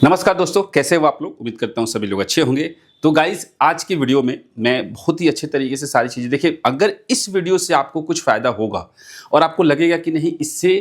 नमस्कार दोस्तों, कैसे हो आप लोग। उम्मीद करता हूँ सभी लोग अच्छे होंगे। तो गाइज, आज की वीडियो में मैं बहुत ही अच्छे तरीके से सारी चीज़ें देखिए, अगर इस वीडियो से आपको कुछ फ़ायदा होगा और आपको लगेगा कि नहीं इससे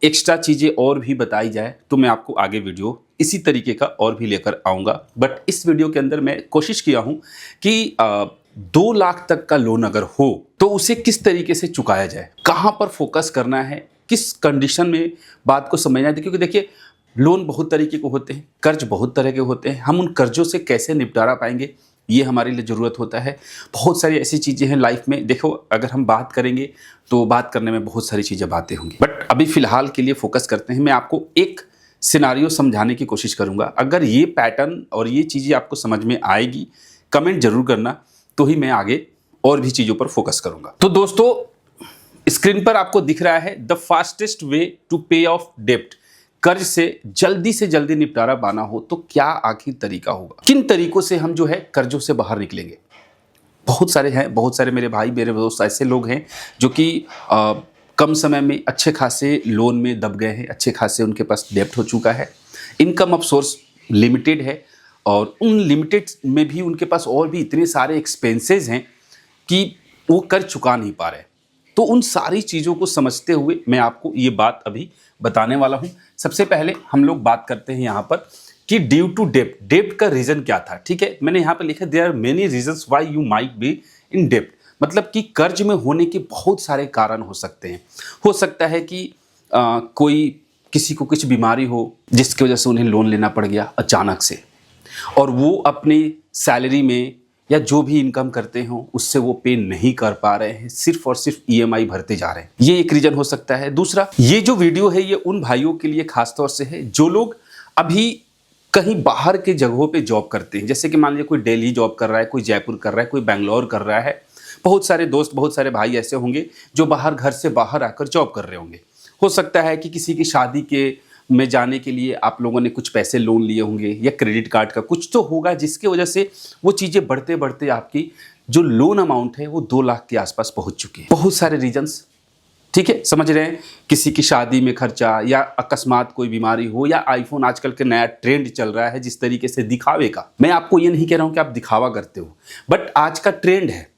एक्स्ट्रा चीज़ें और भी बताई जाए, तो मैं आपको आगे वीडियो इसी तरीके का और भी लेकर आऊँगा। बट इस वीडियो के अंदर मैं कोशिश किया हूँ कि 2 लाख तक का लोन अगर हो तो उसे किस तरीके से चुकाया जाए, कहाँ पर फोकस करना है, किस कंडीशन में बात को समझना है। क्योंकि देखिए, लोन बहुत तरीके के होते हैं, कर्ज बहुत तरह के होते हैं। हम उन कर्जों से कैसे निपटारा पाएंगे, ये हमारे लिए ज़रूरत होता है। बहुत सारी ऐसी चीज़ें हैं लाइफ में, देखो अगर हम बात करेंगे तो बात करने में बहुत सारी चीज़ें बातें होंगी। बट अभी फ़िलहाल के लिए फोकस करते हैं। मैं आपको एक सिनारियो समझाने की कोशिश करूँगा। अगर ये पैटर्न और ये चीज़ें आपको समझ में आएगी, कमेंट जरूर करना, तो ही मैं आगे और भी चीज़ों पर फोकस करूँगा। तो दोस्तों, स्क्रीन पर आपको दिख रहा है द फास्टेस्ट वे टू पे ऑफ डेप्ट। कर्ज से जल्दी निपटारा पाना हो तो क्या आखिर तरीका होगा, किन तरीकों से हम जो है कर्जों से बाहर निकलेंगे। बहुत सारे हैं, बहुत सारे मेरे भाई मेरे दोस्त ऐसे लोग हैं जो कि कम समय में अच्छे खासे लोन में दब गए हैं, अच्छे खासे उनके पास डेप्ट हो चुका है, इनकम ऑफ सोर्स लिमिटेड है और उन लिमिटेड में भी उनके पास और भी इतने सारे एक्सपेंसेस हैं कि वो कर्ज चुका नहीं पा रहे। तो उन सारी चीज़ों को समझते हुए मैं आपको ये बात अभी बताने वाला हूँ। सबसे पहले हम लोग बात करते हैं यहाँ पर कि ड्यू टू डेप्ट, डेप्ट का रीज़न क्या था। ठीक है, मैंने यहाँ पर लिखा there are many reasons why you might be in डेप्ट। मतलब कि कर्ज में होने के बहुत सारे कारण हो सकते हैं। हो सकता है कि कोई किसी को कुछ बीमारी हो जिसकी वजह से उन्हें लोन लेना पड़ गया अचानक से, और वो अपनी सैलरी में या जो भी इनकम करते हो उससे वो पे नहीं कर पा रहे हैं, सिर्फ और सिर्फ ईएमआई भरते जा रहे हैं। ये एक रीजन हो सकता है। दूसरा, ये जो वीडियो है ये उन भाइयों के लिए खास तौर से है जो लोग अभी कहीं बाहर के जगहों पे जॉब करते हैं। जैसे कि मान लीजिए कोई दिल्ली जॉब कर रहा है, कोई जयपुर कर रहा है, कोई बेंगलोर कर रहा है। बहुत सारे दोस्त, बहुत सारे भाई ऐसे होंगे जो बाहर, घर से बाहर आकर जॉब कर रहे होंगे। हो सकता है कि किसी की शादी के में जाने के लिए आप लोगों ने कुछ पैसे लोन लिए होंगे या क्रेडिट कार्ड का कुछ तो होगा, जिसके वजह से वो चीज़ें बढ़ते बढ़ते आपकी जो लोन अमाउंट है वो 2 लाख के आसपास पहुंच चुकी है। बहुत सारे रीजंस, ठीक है, समझ रहे हैं। किसी की शादी में खर्चा, या अकस्मात कोई बीमारी हो, या आईफोन आजकल के नया ट्रेंड चल रहा है जिस तरीके से दिखावे का। मैं आपको ये नहीं कह रहा हूँ कि आप दिखावा करते हो, बट आज का ट्रेंड है।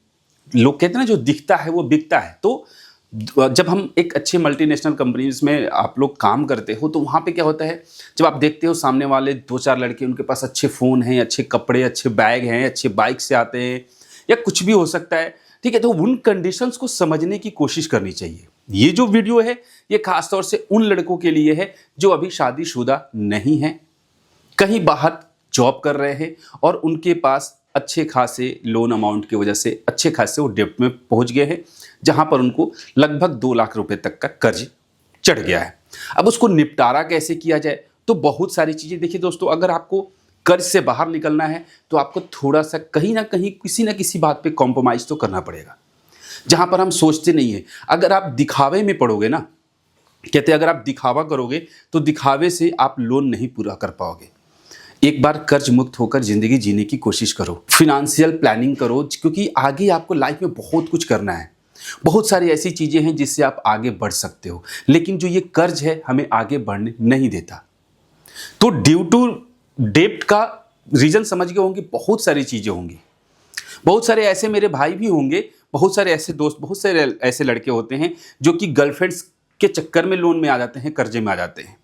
लोग कहते हैं ना, जो दिखता है वो बिकता है। तो जब हम एक अच्छे मल्टीनेशनल कंपनीज में आप लोग काम करते हो तो वहाँ पे क्या होता है, जब आप देखते हो सामने वाले 2-4 लड़के, उनके पास अच्छे फ़ोन हैं, अच्छे कपड़े, अच्छे बैग हैं, अच्छे बाइक से आते हैं, या कुछ भी हो सकता है, ठीक है, तो उन कंडीशंस को समझने की कोशिश करनी चाहिए। ये जो वीडियो है ये खास तौर से उन लड़कों के लिए है जो अभी शादीशुदा नहीं है, कहीं बाहर जॉब कर रहे हैं और उनके पास अच्छे खासे लोन अमाउंट की वजह से अच्छे खासे वो डेप्ट में पहुंच गए हैं, जहां पर उनको लगभग 2 लाख रुपए तक का कर्ज चढ़ गया है। अब उसको निपटारा कैसे किया जाए, तो बहुत सारी चीज़ें। देखिए दोस्तों, अगर आपको कर्ज से बाहर निकलना है तो आपको थोड़ा सा कहीं ना कहीं किसी ना किसी बात पे कॉम्प्रोमाइज़ तो करना पड़ेगा, जहां पर हम सोचते नहीं है। अगर आप दिखावे में पड़ोगे ना, कहते हैं अगर आप दिखावा करोगे तो दिखावे से आप लोन नहीं पूरा कर पाओगे। एक बार कर्ज मुक्त होकर जिंदगी जीने की कोशिश करो, फिनेंशियल प्लानिंग करो, क्योंकि आगे आपको लाइफ में बहुत कुछ करना है। बहुत सारी ऐसी चीजें हैं जिससे आप आगे बढ़ सकते हो, लेकिन जो ये कर्ज है हमें आगे बढ़ने नहीं देता। तो ड्यू टू डेप्ट का रीजन समझ गए होंगे, बहुत सारी चीजें होंगी। बहुत सारे ऐसे मेरे भाई भी होंगे, बहुत सारे ऐसे दोस्त, बहुत सारे ऐसे लड़के होते हैं जो कि गर्लफ्रेंड्स के चक्कर में लोन में आ जाते हैं, कर्जे में आ जाते हैं।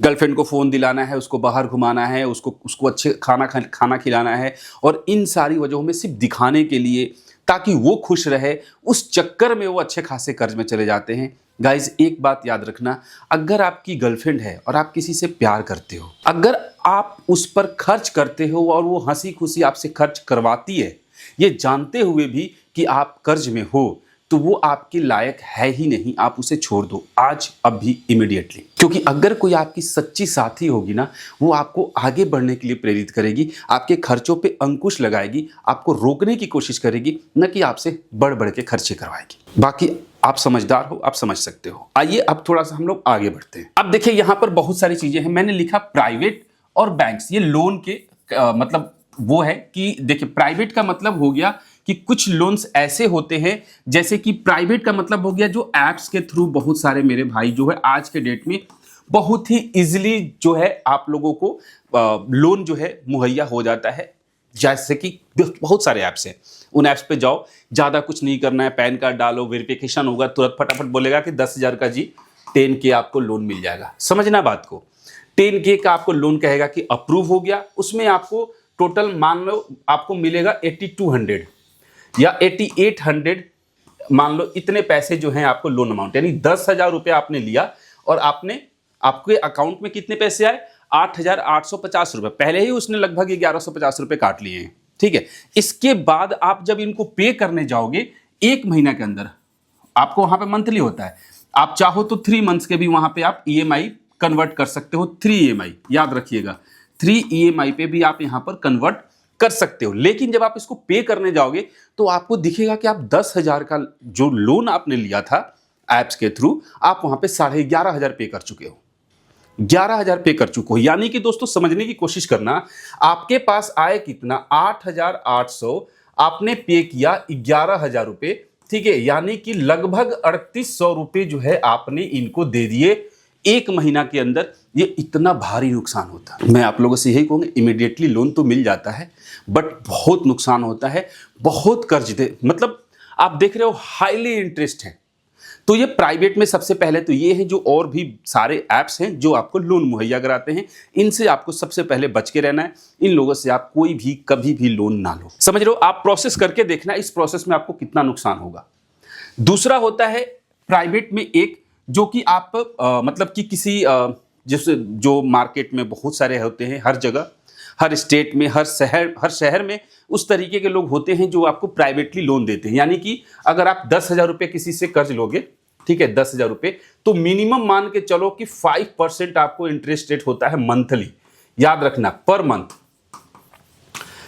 गर्लफ्रेंड को फ़ोन दिलाना है, उसको बाहर घुमाना है, उसको अच्छे खाना खिलाना है, और इन सारी वजहों में सिर्फ दिखाने के लिए, ताकि वो खुश रहे, उस चक्कर में वो अच्छे खासे कर्ज में चले जाते हैं। गाइज, एक बात याद रखना, अगर आपकी गर्लफ्रेंड है और आप किसी से प्यार करते हो, अगर आप उस पर खर्च करते हो और वो हंसी खुशी आपसे खर्च करवाती है, ये जानते हुए भी कि आप कर्ज में हो, तो वो आपके लायक है ही नहीं। आप उसे छोड़ दो आज, अभी, इमीडिएटली। क्योंकि अगर कोई आपकी सच्ची साथी होगी ना, वो आपको आगे बढ़ने के लिए प्रेरित करेगी, आपके खर्चों पे अंकुश लगाएगी, आपको रोकने की कोशिश करेगी, न कि आपसे बढ़ बढ़ के खर्चे करवाएगी। बाकी आप समझदार हो, आप समझ सकते हो। आइए अब थोड़ा सा हम लोग आगे बढ़ते हैं। अब देखिए, यहाँ पर बहुत सारी चीजें हैं। मैंने लिखा प्राइवेट और बैंक्स, ये लोन के मतलब वो है कि देखिए, प्राइवेट का मतलब हो गया कि कुछ लोन्स ऐसे होते हैं, जैसे कि प्राइवेट का मतलब हो गया जो एप्स के थ्रू बहुत सारे मेरे भाई जो है आज के डेट में बहुत ही इजीली जो है आप लोगों को लोन जो है मुहैया हो जाता है। जैसे कि बहुत सारे ऐप्स हैं, उन ऐप्स पे जाओ, ज़्यादा कुछ नहीं करना है, पैन कार्ड डालो, वेरिफिकेशन होगा, तुरंत फटाफट बोलेगा कि 10,000 का जी 10K आपको लोन मिल जाएगा। समझना बात को, 10K का आपको लोन कहेगा कि अप्रूव हो गया, उसमें आपको टोटल मान लो आपको मिलेगा 8200 या 8800, मान लो इतने पैसे जो हैं आपको लोन अमाउंट, यानी 10,000 रुपये आपने लिया और आपके अकाउंट में कितने पैसे आए, 8,850 रुपये। पहले ही उसने लगभग 1,150 रुपये काट लिए हैं, ठीक है। इसके बाद आप जब इनको पे करने जाओगे 1 महीना के अंदर, आपको वहां पे मंथली होता है, आप चाहो तो 3 मंथ्स के भी वहां पे आप EMI कन्वर्ट कर सकते हो। 3 EMI याद रखिएगा, 3 EMI पे भी आप यहां पर कन्वर्ट कर सकते हो। लेकिन जब आप इसको पे करने जाओगे तो आपको दिखेगा कि आप 10,000 का जो लोन आपने लिया था एप्स के थ्रू, आप वहां पे 11,500 पे कर चुके हो, 11,000 पे कर चुके हो। यानी कि दोस्तों समझने की कोशिश करना, आपके पास आए कितना, 8,800, आपने पे किया 11,000 रुपए, ठीक है। यानी कि लगभग 3,800 रुपए जो है आपने इनको दे दिए 1 महीना के अंदर। ये इतना भारी नुकसान होता है। मैं आप लोगों से यही कहूंगा, इमीडिएटली लोन तो मिल जाता है बट बहुत नुकसान होता है, बहुत कर्ज दे, मतलब आप देख रहे हो हाईली इंटरेस्ट है। तो ये प्राइवेट में सबसे पहले तो ये है, जो और भी सारे ऐप्स हैं जो आपको लोन मुहैया कराते हैं, इनसे आपको सबसे पहले बच के रहना है। इन लोगों से आप कोई भी कभी भी लोन ना लो। समझ रहे हो, आप प्रोसेस करके देखना इस प्रोसेस में आपको कितना नुकसान होगा। दूसरा होता है प्राइवेट में एक, जो कि आप मतलब कि किसी जैसे जो मार्केट में बहुत सारे होते हैं, हर जगह, हर स्टेट में, हर शहर में उस तरीके के लोग होते हैं जो आपको प्राइवेटली लोन देते हैं। यानी कि अगर आप 10,000 रुपये किसी से कर्ज लोगे, ठीक है, 10,000 रुपये, तो मिनिमम मान के चलो कि 5% आपको इंटरेस्ट रेट होता है मंथली। याद रखना, पर मंथ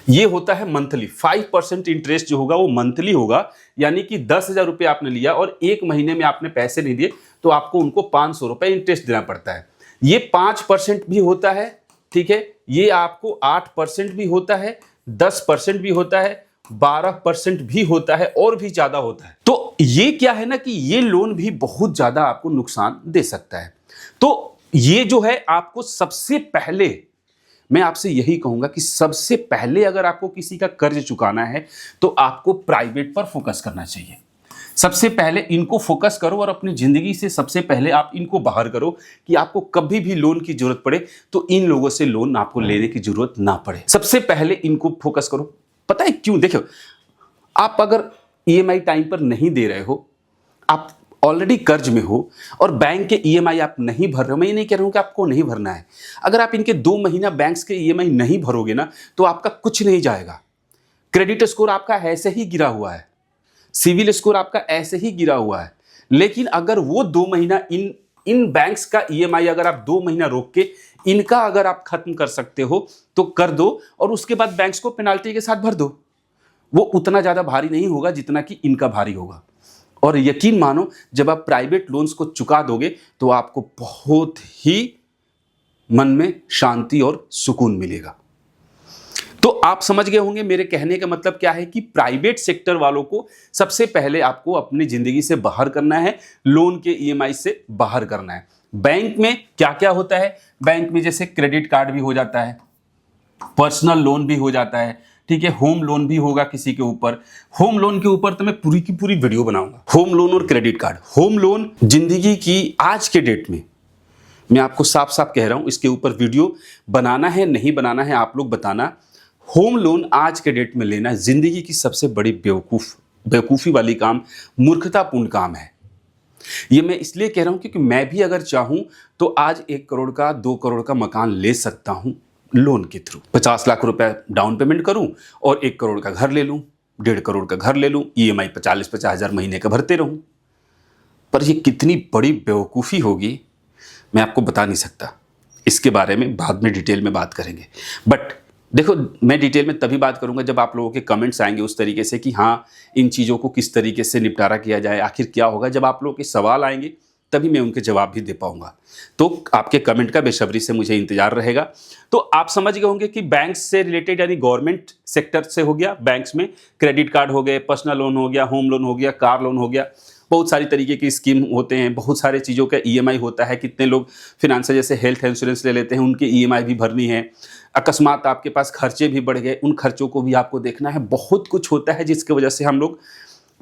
ये होता है मंथली। 5% इंटरेस्ट जो होगा वो मंथली होगा। यानी कि 10,000 रुपये आपने लिया और 1 महीने में आपने पैसे नहीं दिए तो आपको उनको 500 रुपये इंटरेस्ट देना पड़ता है। ये 5% भी होता है, ठीक है, ये आपको 8% भी होता है, 10% भी होता है, 12% भी होता है और भी ज्यादा होता है। तो ये क्या है ना कि ये लोन भी बहुत ज्यादा आपको नुकसान दे सकता है। तो ये जो है आपको सबसे पहले, मैं आपसे यही कहूंगा कि सबसे पहले अगर आपको किसी का कर्ज चुकाना है तो आपको प्राइवेट पर फोकस करना चाहिए। सबसे पहले इनको फोकस करो और अपनी जिंदगी से सबसे पहले आप इनको बाहर करो कि आपको कभी भी लोन की जरूरत पड़े तो इन लोगों से लोन आपको लेने की जरूरत ना पड़े। सबसे पहले इनको फोकस करो। पता है क्यों? देखो, आप अगर EMI टाइम पर नहीं दे रहे हो, आप ऑलरेडी कर्ज में हो और बैंक के EMI आप नहीं भर रहे हो, मैं ये नहीं कह रहा हूं कि आपको नहीं भरना है। अगर आप इनके 2 महीना बैंक्स के EMI नहीं भरोगे ना तो आपका कुछ नहीं जाएगा। क्रेडिट स्कोर आपका ऐसे ही गिरा हुआ है, सिविल स्कोर आपका ऐसे ही गिरा हुआ है। लेकिन अगर वो 2 महीना इन बैंक्स का EMI अगर आप 2 महीना रोक के इनका अगर आप खत्म कर सकते हो तो कर दो और उसके बाद बैंक्स को पेनाल्टी के साथ भर दो। वो उतना ज्यादा भारी नहीं होगा जितना कि इनका भारी होगा। और यकीन मानो, जब आप प्राइवेट लोन्स को चुका दोगे तो आपको बहुत ही मन में शांति और सुकून मिलेगा। तो आप समझ गए होंगे मेरे कहने का मतलब क्या है कि प्राइवेट सेक्टर वालों को सबसे पहले आपको अपनी जिंदगी से बाहर करना है, लोन के EMI से बाहर करना है। बैंक में क्या क्या होता है? बैंक में जैसे क्रेडिट कार्ड भी हो जाता है, पर्सनल लोन भी हो जाता है, ठीक है, होम लोन भी होगा किसी के ऊपर। होम लोन के ऊपर तो मैं पूरी की पूरी वीडियो बनाऊंगा। होम लोन और क्रेडिट कार्ड। होम लोन जिंदगी की आज के डेट में, मैं आपको साफ साफ कह रहा हूं, इसके ऊपर वीडियो बनाना है नहीं बनाना है आप लोग बताना। होम लोन आज के डेट में लेना जिंदगी की सबसे बड़ी बेवकूफ़ी वाली काम, मूर्खतापूर्ण काम है। ये मैं इसलिए कह रहा हूं क्योंकि मैं भी अगर चाहूं तो आज 1 करोड़ का 2 करोड़ का मकान ले सकता हूं लोन के थ्रू। 50 लाख रुपए डाउन पेमेंट करूं और 1 करोड़ का घर ले लूं, 1.5 करोड़ का घर ले लूं, EMI 50 हज़ार महीने का भरते रहूं। पर ये कितनी बड़ी बेवकूफ़ी होगी मैं आपको बता नहीं सकता। इसके बारे में बाद में डिटेल में बात करेंगे। बट देखो, मैं डिटेल में तभी बात करूंगा जब आप लोगों के कमेंट्स आएंगे उस तरीके से कि हाँ, इन चीज़ों को किस तरीके से निपटारा किया जाए, आखिर क्या होगा। जब आप लोगों के सवाल आएंगे तभी मैं उनके जवाब भी दे पाऊंगा। तो आपके कमेंट का बेसब्री से मुझे इंतजार रहेगा। तो आप समझ गए होंगे कि बैंक से रिलेटेड यानी गवर्नमेंट सेक्टर से हो गया, बैंक्स में क्रेडिट कार्ड हो गए, पर्सनल लोन हो गया, होम लोन हो गया, कार लोन हो गया, बहुत सारी तरीके की स्कीम होते हैं, बहुत सारे चीज़ों का ईएमआई होता है। कितने लोग फिनांशियल जैसे हेल्थ इंश्योरेंस ले लेते हैं, उनके ईएमआई भी भरनी है। अकस्मात आपके पास खर्चे भी बढ़ गए, उन खर्चों को भी आपको देखना है। बहुत कुछ होता है जिसकी वजह से हम लोग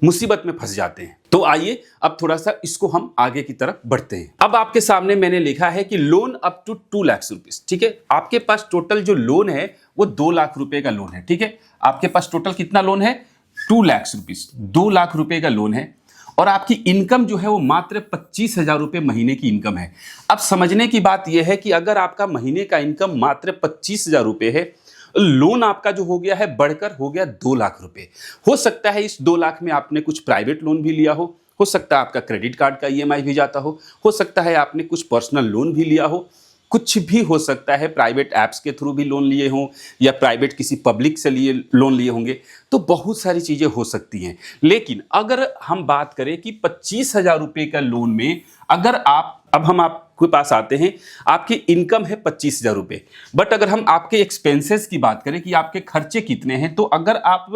मुसीबत में फंस जाते हैं। तो आइए अब थोड़ा सा इसको हम आगे की तरफ बढ़ते हैं। अब आपके सामने मैंने लिखा है कि loan up to 2 lakh rupees. ठीक है, आपके पास टोटल जो लोन है वो 2 लाख रुपए का लोन है। ठीक है, आपके पास टोटल कितना लोन है? 2 लाख रुपीज, 2 लाख रुपए का लोन है और आपकी इनकम जो है वो मात्र 25,000 रुपए महीने की इनकम है। अब समझने की बात यह है कि अगर आपका महीने का इनकम मात्र 25,000 रुपए है, लोन आपका जो हो गया है बढ़कर हो गया 2 लाख रुपए। हो सकता है इस 2 लाख में आपने कुछ प्राइवेट लोन भी लिया हो सकता है आपका क्रेडिट कार्ड का ईएमआई भी जाता हो सकता है आपने कुछ पर्सनल लोन भी लिया हो, कुछ भी हो सकता है, प्राइवेट ऐप्स के थ्रू भी लोन लिए हों या प्राइवेट किसी पब्लिक से लिए लोन लिए होंगे, तो बहुत सारी चीज़ें हो सकती हैं। लेकिन अगर हम बात करें कि 25,000 रुपये का लोन में अगर अब हम आपके पास आते हैं, आपकी इनकम है 25,000 रुपये, बट अगर हम आपके एक्सपेंसेस की बात करें कि आपके खर्चे कितने हैं, तो अगर आप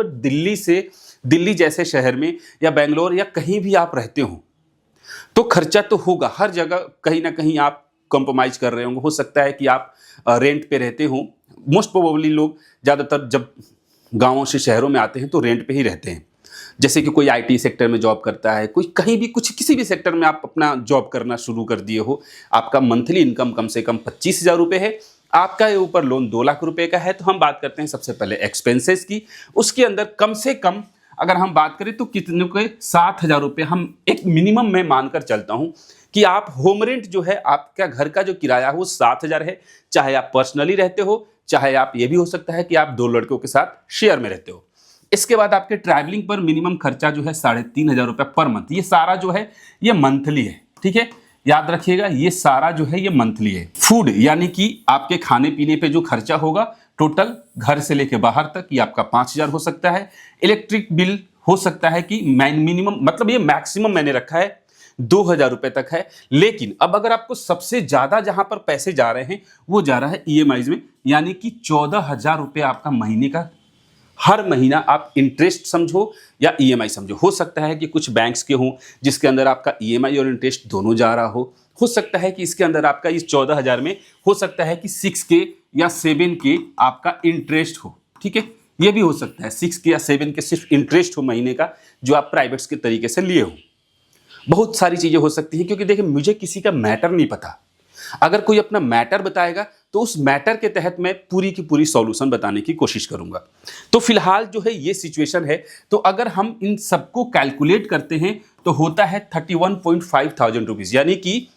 दिल्ली जैसे शहर में या बेंगलोर या कहीं भी आप रहते हो तो खर्चा तो होगा। हर जगह कहीं ना कहीं आप कॉम्प्रोमाइज़ कर रहे होंगे। हो सकता है कि आप रेंट पे रहते हो। मोस्ट प्रोबेबली लोग ज़्यादातर जब गांवों से शहरों में आते हैं तो रेंट पे ही रहते हैं। जैसे कि कोई आईटी सेक्टर में जॉब करता है, कोई कहीं भी किसी भी सेक्टर में आप अपना जॉब करना शुरू कर दिए हो, आपका मंथली इनकम कम से कम 25,000 रुपये है, आपका ये ऊपर लोन 2 लाख रुपए का है। तो हम बात करते हैं सबसे पहले एक्सपेंसेस की। उसके अंदर कम से कम अगर हम बात करें तो कितने के 7,000 रुपये हम एक मिनिमम में मानकर चलता हूं कि आप होम रेंट जो है, आपका घर का जो किराया है वो 7,000 है। चाहे आप पर्सनली रहते हो, चाहे आप ये भी हो सकता है कि आप 2 लड़कों के साथ शेयर में रहते हो। इसके बाद आपके ट्रैवलिंग पर मिनिमम खर्चा जो है 3,500 रुपये पर मंथ। ये सारा जो है ये मंथली है। ठीक है, याद रखिएगा ये सारा जो है ये मंथली है। फूड यानी कि आपके खाने पीने पे जो खर्चा होगा टोटल घर से लेके बाहर तक, ये आपका 5,000 हो सकता है। इलेक्ट्रिक बिल हो सकता है कि मिनिमम, मतलब ये मैक्सिमम मैंने रखा है 2,000 रुपए तक है। लेकिन अब अगर आपको सबसे ज्यादा जहां पर पैसे जा रहे हैं वो जा रहा है ईएमआईज में, यानी कि 14,000 रुपये आपका महीने का, हर महीना आप इंटरेस्ट समझो या ईएमआई समझो। हो सकता है कि कुछ बैंक्स के हों जिसके अंदर आपका ईएमआई और इंटरेस्ट दोनों जा रहा हो सकता है कि इसके अंदर आपका इस 14,000 में हो सकता है कि 6K या 7K आपका इंटरेस्ट हो। ठीक है, ये भी हो सकता है 6K या 7K सिर्फ इंटरेस्ट हो महीने का, जो आप प्राइवेट्स के तरीके से लिए हो। बहुत सारी चीजें हो सकती हैं, क्योंकि देखिए मुझे किसी का मैटर नहीं पता। अगर कोई अपना मैटर बताएगा तो उस मैटर के तहत मैं पूरी की पूरी सॉल्यूशन बताने की कोशिश करूंगा। तो फिलहाल जो है ये सिचुएशन है। तो अगर हम इन सबको कैलकुलेट करते हैं तो होता है 31.5 थाउजेंड रुपीज, यानी कि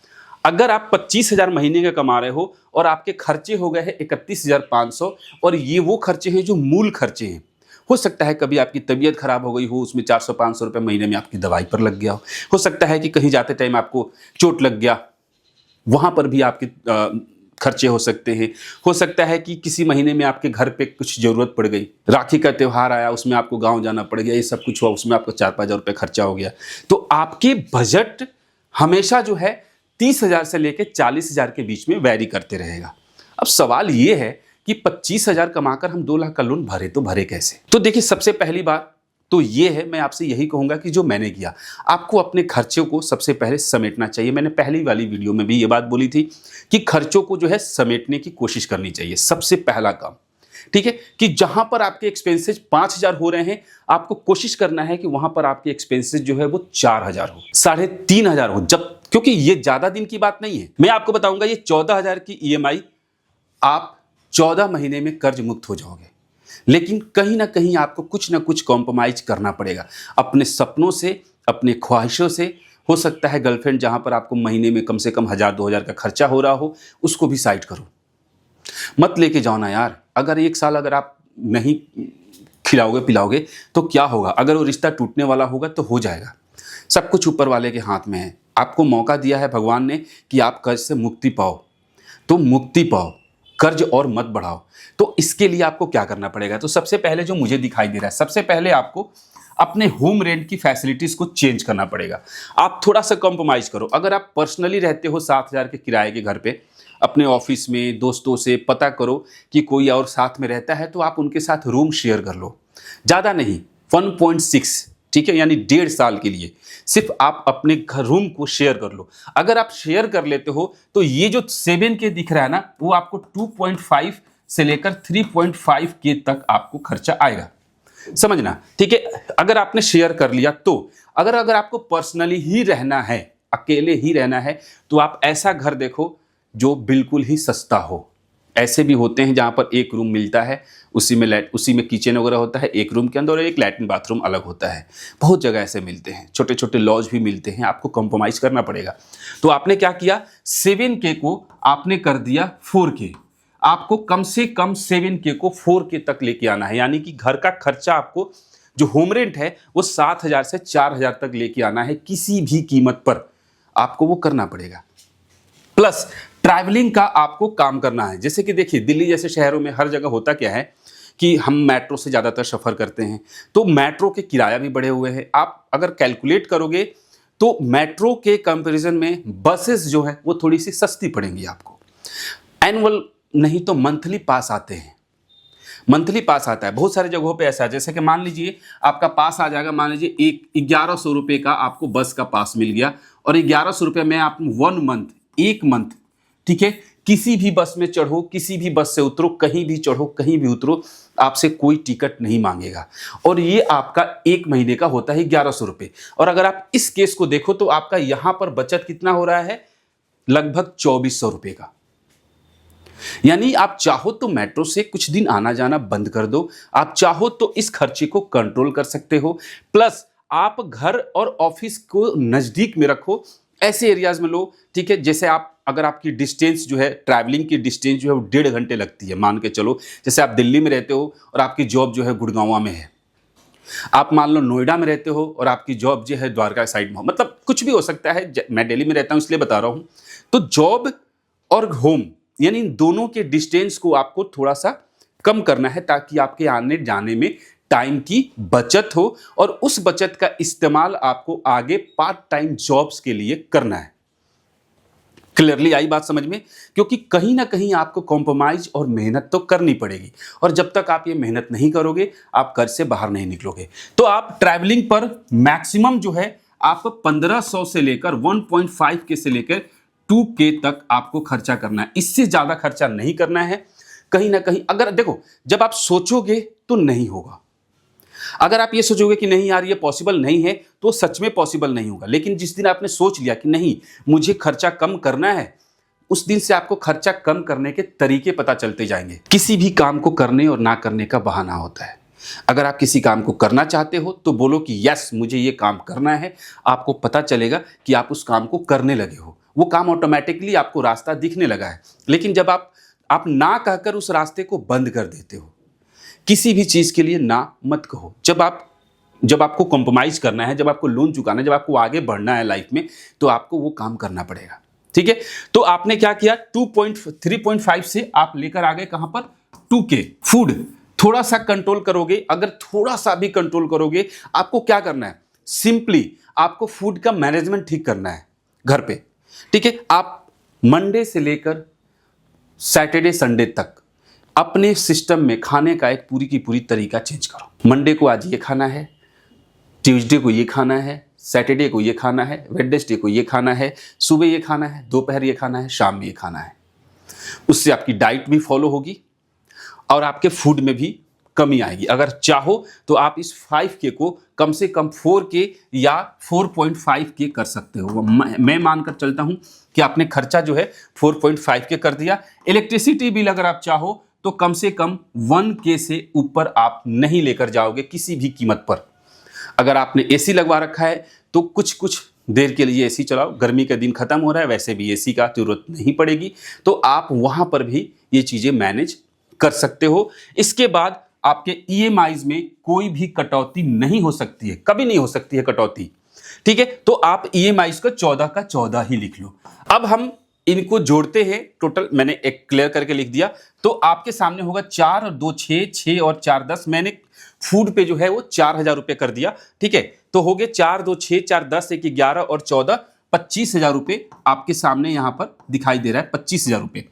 अगर आप 25,000 महीने का कमा रहे हो और आपके खर्चे हो गए हैं 31,500, और ये वो खर्चे हैं जो मूल खर्चे हैं। हो सकता है कभी आपकी तबीयत खराब हो गई हो, उसमें 400-500 रुपये महीने में आपकी दवाई पर लग गया हो सकता है कि कहीं जाते टाइम आपको चोट लग गया, वहां पर भी आपके खर्चे हो सकते हैं। हो सकता है कि किसी महीने में आपके घर पे कुछ जरूरत पड़ गई, राखी का त्यौहार आया, उसमें आपको गांव जाना पड़ गया, ये सब कुछ हुआ, उसमें आपको 4-5 हज़ार रुपये खर्चा हो गया। तो आपके बजट हमेशा जो है 30,000 से लेकर 40,000 के बीच में वैरी करते रहेगा। अब सवाल ये है कि 25,000 कमाकर हम 2 लाख का लोन भरे तो भरे कैसे? तो देखिए सबसे पहली बात तो ये है, मैं आपसे यही कहूंगा कि जो मैंने किया, आपको अपने खर्चों को सबसे पहले समेटना चाहिए। मैंने पहली वाली वीडियो में भी ये बात बोली थी कि खर्चों को जो है समेटने की कोशिश करनी चाहिए, सबसे पहला काम। ठीक है, कि जहां पर आपके एक्सपेंसेस 5,000 हो रहे हैं, आपको कोशिश करना है कि वहां पर आपके एक्सपेंसेस जो है वो 4,000 हो, 3,500 हो। जब, क्योंकि ये ज्यादा दिन की बात नहीं है, मैं आपको बताऊंगा ये 14,000 की ईएमआई आप 14 महीने में कर्ज मुक्त हो जाओगे। लेकिन कहीं ना कहीं आपको कुछ ना कुछ कॉम्प्रोमाइज करना पड़ेगा अपने सपनों से, अपने ख्वाहिशों से। हो सकता है गर्लफ्रेंड जहां पर आपको महीने में कम से कम 1,000-2,000 का खर्चा हो रहा हो, उसको भी साइड करो, मत लेके जाओ ना यार। अगर 1 साल अगर आप नहीं खिलाओगे पिलाओगे तो क्या होगा? अगर वो रिश्ता टूटने वाला होगा तो हो जाएगा। सब कुछ ऊपर वाले के हाथ में है। आपको मौका दिया है भगवान ने कि आप कर्ज से मुक्ति पाओ, तो मुक्ति पाओ, कर्ज और मत बढ़ाओ। तो इसके लिए आपको क्या करना पड़ेगा? तो सबसे पहले जो मुझे दिखाई दे रहा है, सबसे पहले आपको अपने होम रेंट की फैसिलिटीज को चेंज करना पड़ेगा। आप थोड़ा सा कॉम्प्रोमाइज करो। अगर आप पर्सनली रहते हो 7,000 के किराए के घर पे, अपने ऑफिस में दोस्तों से पता करो कि कोई और साथ में रहता है तो आप उनके साथ रूम शेयर कर लो। ज़्यादा नहीं, 1.6 ठीक है, यानी 1.5 साल के लिए सिर्फ आप अपने घर रूम को शेयर कर लो। अगर आप शेयर कर लेते हो तो ये जो 7 के दिख रहा है ना, वो आपको 2.5 से लेकर 3.5 के तक आपको खर्चा आएगा, समझना, ठीक है। अगर आपने शेयर कर लिया तो अगर आपको पर्सनली ही रहना है, अकेले ही रहना है, तो आप ऐसा घर देखो जो बिल्कुल ही सस्ता हो। ऐसे भी होते हैं जहां पर एक रूम मिलता है, उसी में किचन वगैरह होता है, एक रूम के अंदर और एक लैट्रिन बाथरूम अलग होता है। बहुत जगह ऐसे मिलते हैं, छोटे छोटे लॉज भी मिलते हैं, आपको कॉम्प्रोमाइज करना पड़ेगा। तो आपने क्या किया, 7K को आपने कर दिया 4K। आपको कम से कम 7K को 4K तक लेके आना है, यानी कि घर का खर्चा आपको जो होम रेंट है वो 7,000 से 4,000 तक लेके आना है, किसी भी कीमत पर आपको वो करना पड़ेगा। प्लस ट्रैवलिंग का आपको काम करना है। जैसे कि देखिए, दिल्ली जैसे शहरों में हर जगह होता क्या है कि हम मेट्रो से ज़्यादातर सफ़र करते हैं, तो मेट्रो के किराया भी बढ़े हुए हैं। आप अगर कैलकुलेट करोगे तो मेट्रो के कंपैरिजन में बसेस जो है वो थोड़ी सी सस्ती पड़ेंगी आपको। एनुअल नहीं तो मंथली पास आते हैं, मंथली पास आता है। बहुत सारी जगहों पे ऐसा है, जैसे कि मान लीजिए आपका पास आ जाएगा, मान लीजिए 1100 रुपये का आपको बस का पास मिल गया, और 1100 रुपये में आप 1 मंथ, 1 मंथ, ठीक है, किसी भी बस में चढ़ो, किसी भी बस से उतरो, कहीं भी चढ़ो, कहीं भी उतरो, आपसे कोई टिकट नहीं मांगेगा। और ये आपका 1 महीने का होता है 1100 रुपये। और अगर आप इस केस को देखो तो आपका यहां पर बचत कितना हो रहा है, लगभग 2400 रुपये का। यानी आप चाहो तो मेट्रो से कुछ दिन आना जाना बंद कर दो, आप चाहो तो इस खर्चे को कंट्रोल कर सकते हो। प्लस आप घर और ऑफिस को नजदीक में रखो, ऐसे एरियाज में लो, ठीक है। जैसे आप अगर आपकी डिस्टेंस जो है, ट्रैवलिंग की डिस्टेंस जो है वो 1.5 घंटे लगती है, मान के चलो। जैसे आप दिल्ली में रहते हो और आपकी जॉब जो है गुड़गांव में है, आप मान लो नोएडा में रहते हो और आपकी जॉब जो है द्वारका साइड में हो, मतलब कुछ भी हो सकता है। मैं दिल्ली में रहता हूं इसलिए बता रहा हूं। तो जॉब और होम यानी इन दोनों के डिस्टेंस को आपको थोड़ा सा कम करना है, ताकि आपके आने जाने में टाइम की बचत हो, और उस बचत का इस्तेमाल आपको आगे पार्ट टाइम जॉब्स के लिए करना है। क्लियरली आई बात समझ में? क्योंकि कहीं ना कहीं आपको कॉम्प्रोमाइज और मेहनत तो करनी पड़ेगी, और जब तक आप ये मेहनत नहीं करोगे आप कर्ज से बाहर नहीं निकलोगे। तो आप ट्रैवलिंग पर मैक्सिमम जो है आप 1500 से लेकर 1.5K से लेकर 2K तक आपको खर्चा करना है, इससे ज्यादा खर्चा नहीं करना है। कहीं ना कहीं अगर देखो, जब आप सोचोगे तो नहीं होगा। अगर आप ये सोचोगे कि नहीं यार ये पॉसिबल नहीं है, तो सच में पॉसिबल नहीं होगा। लेकिन जिस दिन आपने सोच लिया कि नहीं मुझे खर्चा कम करना है, उस दिन से आपको खर्चा कम करने के तरीके पता चलते जाएंगे। किसी भी काम को करने और ना करने का बहाना होता है। अगर आप किसी काम को करना चाहते हो तो बोलो कि यस मुझे ये काम करना है, आपको पता चलेगा कि आप उस काम को करने लगे हो, वो काम ऑटोमेटिकली आपको रास्ता दिखने लगा है। लेकिन जब आप ना कहकर उस रास्ते को बंद कर देते हो, किसी भी चीज के लिए ना मत कहो। जब आपको कॉम्प्रोमाइज करना है, जब आपको लोन चुकाना है, जब आपको आगे बढ़ना है लाइफ में, तो आपको वो काम करना पड़ेगा, ठीक है। तो आपने क्या किया, 3.5 से आप लेकर आ गए कहां पर, 2K। फूड थोड़ा सा कंट्रोल करोगे, अगर थोड़ा सा भी कंट्रोल करोगे, आपको क्या करना है, सिंपली आपको फूड का मैनेजमेंट ठीक करना है घर पे, ठीक है। आप मंडे से लेकर सैटरडे संडे तक अपने सिस्टम में खाने का एक पूरी की पूरी तरीका चेंज करो। मंडे को आज ये खाना है, ट्यूसडे को ये खाना है, सैटरडे को ये खाना है, वेडनेसडे को ये खाना है, सुबह ये खाना है, दोपहर ये खाना है, शाम में ये खाना है। उससे आपकी डाइट भी फॉलो होगी और आपके फूड में भी कमी आएगी। अगर चाहो तो आप इस 5K को कम से कम 4K या 4.5K कर सकते हो। मैं मानकर चलता हूं कि आपने खर्चा जो है 4.5K कर दिया। इलेक्ट्रिसिटी बिल अगर आप चाहो तो कम से कम 1K से ऊपर आप नहीं लेकर जाओगे किसी भी कीमत पर। अगर आपने एसी लगवा रखा है तो कुछ देर के लिए एसी चलाओ, गर्मी का दिन खत्म हो रहा है, वैसे भी एसी का जरूरत नहीं पड़ेगी, तो आप वहां पर भी ये चीजें मैनेज कर सकते हो। इसके बाद आपके EMIs में कोई भी कटौती नहीं हो सकती है, कभी नहीं हो सकती है कटौती, ठीक है। तो आप EMIs को 14 का 14 ही लिख लो। अब हम इनको जोड़ते हैं, टोटल मैंने एक क्लियर करके लिख दिया, तो आपके सामने होगा 4 और 2 6, 6 और 4 10। मैंने फूड पे जो है वो 4,000 रुपये कर दिया, ठीक है। तो हो गए 4 2 6 4 10 1 11 और 14, 25,000 रुपये आपके सामने यहां पर दिखाई दे रहा है, 25,000 रुपये।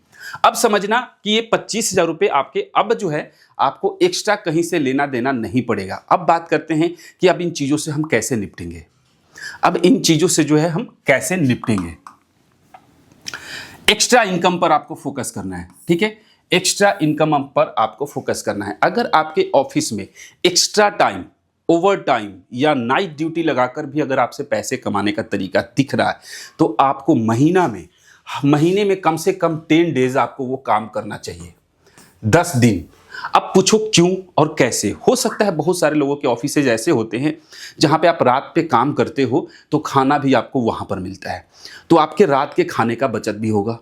अब समझना कि ये 25,000 रुपये आपके अब जो है आपको एक्स्ट्रा कहीं से लेना देना नहीं पड़ेगा। अब बात करते हैं कि अब इन चीज़ों से हम कैसे निपटेंगे। अब इन चीज़ों से जो है हम कैसे निपटेंगे। एक्स्ट्रा इनकम पर आपको फोकस करना है, ठीक है। एक्स्ट्रा इनकम पर आपको फोकस करना है। अगर आपके ऑफिस में एक्स्ट्रा टाइम, ओवर टाइम या नाइट ड्यूटी लगाकर भी अगर आपसे पैसे कमाने का तरीका दिख रहा है तो आपको महीने में कम से कम 10 डेज आपको वो काम करना चाहिए, 10 दिन। अब पूछो क्यों और कैसे। हो सकता है बहुत सारे लोगों के ऑफिसेज ऐसे होते हैं जहां पे आप रात पे काम करते हो तो खाना भी आपको वहां पर मिलता है, तो आपके रात के खाने का बचत भी होगा।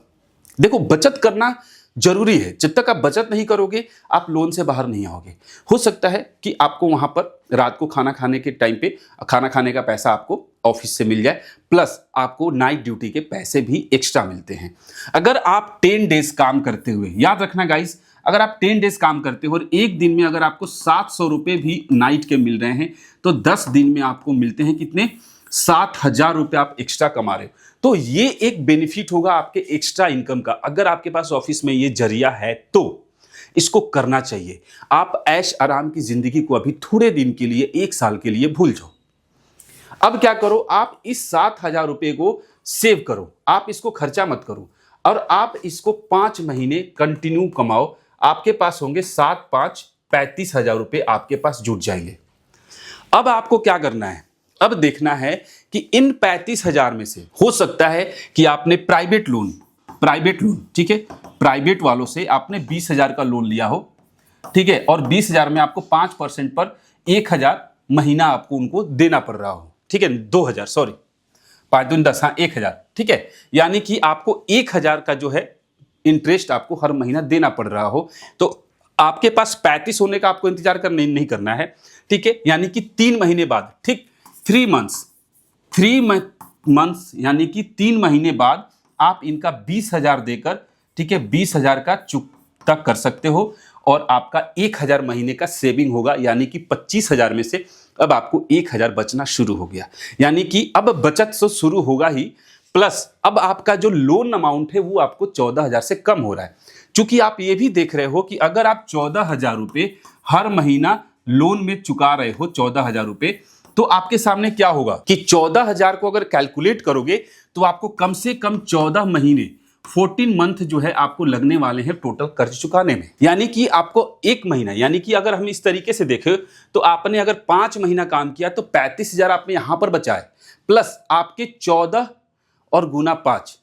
देखो, बचत करना जरूरी है। जब तक आप बचत नहीं करोगे आप लोन से बाहर नहीं आओगे। हो सकता है कि आपको वहां पर रात को खाना खाने के टाइम पे खाना खाने का पैसा आपको ऑफिस से मिल जाए, प्लस आपको नाइट ड्यूटी के पैसे भी एक्स्ट्रा मिलते हैं। अगर आप 10 डेज काम करते हुए, याद रखना गाइस, अगर आप 10 डेज काम करते हो और एक दिन में अगर आपको 700 रुपये भी नाइट के मिल रहे हैं तो 10 दिन में आपको मिलते हैं कितने, 7,000 रुपये आप एक्स्ट्रा कमा रहे हो। तो ये एक बेनिफिट होगा आपके एक्स्ट्रा इनकम का। अगर आपके पास ऑफिस में ये जरिया है तो इसको करना चाहिए। आप ऐश आराम की जिंदगी को अभी थोड़े दिन के लिए, 1 साल के लिए भूल जाओ। अब क्या करो, आप इस 7,000 रुपये को सेव करो, आप इसको खर्चा मत करो और आप इसको 5 महीने कंटिन्यू कमाओ। आपके पास होंगे 7 5 35,000 रुपये आपके पास जुट जाएंगे। अब आपको क्या करना है, अब देखना है कि इन 35,000 में से हो सकता है कि आपने प्राइवेट लोन, ठीक है, प्राइवेट वालों से आपने 20,000 का लोन लिया हो, ठीक है, और 20,000 में आपको 5% पर 1,000 महीना आपको उनको देना पड़ रहा हो, ठीक है, 2,000, सॉरी, 5 दूनी 10, हाँ 1,000, ठीक है। यानी कि आपको 1,000 का जो है इंटरेस्ट आपको हर महीना देना पड़ रहा हो, तो आपके पास 35 होने का आपको इंतजार नहीं करना है, ठीक है। यानी कि 3 महीने बाद, ठीक, 3 मंथ्स यानी कि 3 महीने बाद आप इनका 20,000 देकर, ठीक है, 20,000 का चुकता कर सकते हो और आपका 1,000 महीने का सेविंग होगा। यानी कि 25,000 में से अब आपको 1,000 बचना शुरू हो गया। यानी कि अब बचत तो शुरू होगा ही, प्लस अब आपका जो लोन अमाउंट है वो आपको 14,000 से कम हो रहा है। चूंकि आप ये भी देख रहे हो कि अगर आप 14,000 रुपये हर महीना लोन में चुका रहे हो, 14,000 रुपये, तो आपके सामने क्या होगा कि 14,000 को अगर कैलकुलेट करोगे तो आपको कम से कम 14 महीने, 14 मंथ जो है आपको लगने वाले हैं टोटल कर्ज चुकाने में। यानी कि आपको 1 महीना, यानी कि अगर हम इस तरीके से देखें तो आपने अगर 5 महीना काम किया तो 35,000 आपने यहां पर बचाए, प्लस आपके 14 और गुना 5,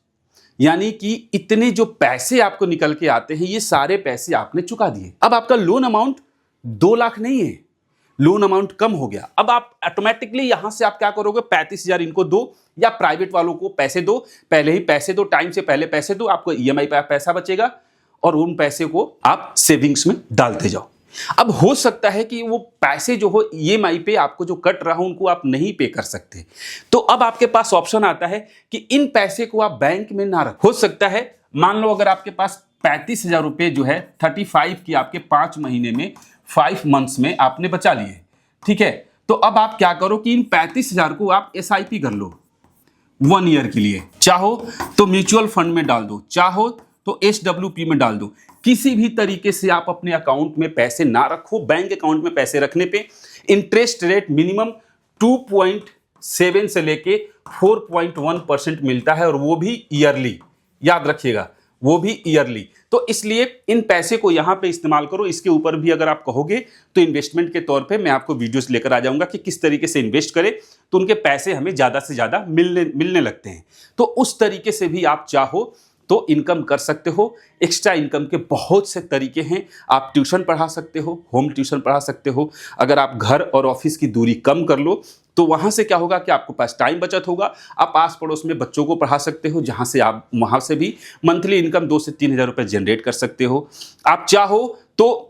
यानी कि इतने जो पैसे आपको निकल के आते हैं ये सारे पैसे आपने चुका दिए। अब आपका लोन अमाउंट 2 लाख नहीं है, लोन अमाउंट कम हो गया। अब आप ऑटोमेटिकली यहां से आप क्या करोगे, 35,000 इनको दो या प्राइवेट वालों को पैसे दो, पहले ही पैसे दो, टाइम से पहले पैसे दो, आपको ईएमआई पे पैसा बचेगा और उन पैसे को आप सेविंग्स में डालते जाओ। अब हो सकता है कि वो पैसे जो हो ईएमआई पे आपको जो कट रहा हो उनको आप नहीं पे कर सकते, तो अब आपके पास ऑप्शन आता है कि इन पैसे को आप बैंक में ना रखो। हो सकता है, मान लो अगर आपके पास 35,000 रुपये जो है 35 की आपके 5 महीने में 5 मंथ्स में आपने बचा लिए, ठीक है, तो अब आप क्या करो कि इन 35,000 को आप एसआईपी कर लो 1 ईयर के लिए। चाहो तो म्यूचुअल फंड में डाल दो, चाहो तो एसडब्ल्यूपी में डाल दो। किसी भी तरीके से आप अपने अकाउंट में पैसे ना रखो। बैंक अकाउंट में पैसे रखने पे इंटरेस्ट रेट मिनिमम 2.7 से लेके 4.1% मिलता है और वो भी ईयरली, याद रखिएगा, वो भी ईयरली। तो इसलिए इन पैसे को यहां पे इस्तेमाल करो। इसके ऊपर भी अगर आप कहोगे तो इन्वेस्टमेंट के तौर पे मैं आपको वीडियोस लेकर आ जाऊंगा कि किस तरीके से इन्वेस्ट करें तो उनके पैसे हमें ज्यादा से ज्यादा मिलने लगते हैं। तो उस तरीके से भी आप चाहो तो इनकम कर सकते हो। एक्स्ट्रा इनकम के बहुत से तरीके हैं। आप ट्यूशन पढ़ा सकते हो, होम ट्यूशन पढ़ा सकते हो। अगर आप घर और ऑफिस की दूरी कम कर लो तो वहां से क्या होगा कि आपको पास टाइम बचत होगा। आप आस पड़ोस में बच्चों को पढ़ा सकते हो, जहां से आप वहां से भी मंथली इनकम 2 से 3 हज़ार रुपये जनरेट कर सकते हो। आप चाहो तो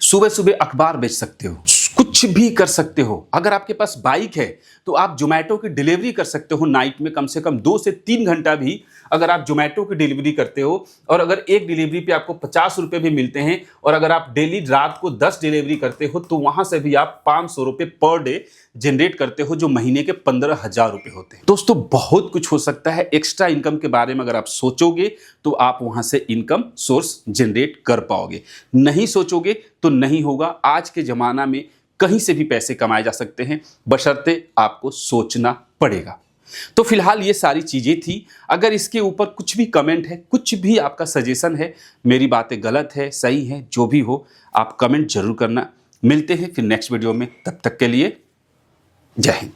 सुबह सुबह अखबार बेच सकते हो, कुछ भी कर सकते हो। अगर आपके पास बाइक है तो आप जोमेटो की डिलीवरी कर सकते हो। नाइट में कम से कम 2 से 3 घंटा भी अगर आप जोमेटो की डिलीवरी करते हो और अगर एक डिलीवरी पे आपको 50 रुपये भी मिलते हैं और अगर आप डेली रात को 10 डिलीवरी करते हो तो वहां से भी आप 500 रुपये पर डे जनरेट करते हो, जो महीने के 15,000 रुपये होते हैं। दोस्तों बहुत कुछ हो सकता है। एक्स्ट्रा इनकम के बारे में अगर आप सोचोगे तो आप वहां से इनकम सोर्स जनरेट कर पाओगे, नहीं सोचोगे तो नहीं होगा। आज के जमाना में कहीं से भी पैसे कमाए जा सकते हैं, बशर्ते आपको सोचना पड़ेगा। तो फिलहाल ये सारी चीजें थी। अगर इसके ऊपर कुछ भी कमेंट है, कुछ भी आपका सजेशन है, मेरी बातें गलत है सही है, जो भी हो आप कमेंट जरूर करना। मिलते हैं फिर नेक्स्ट वीडियो में, तब तक के लिए जय हिंद।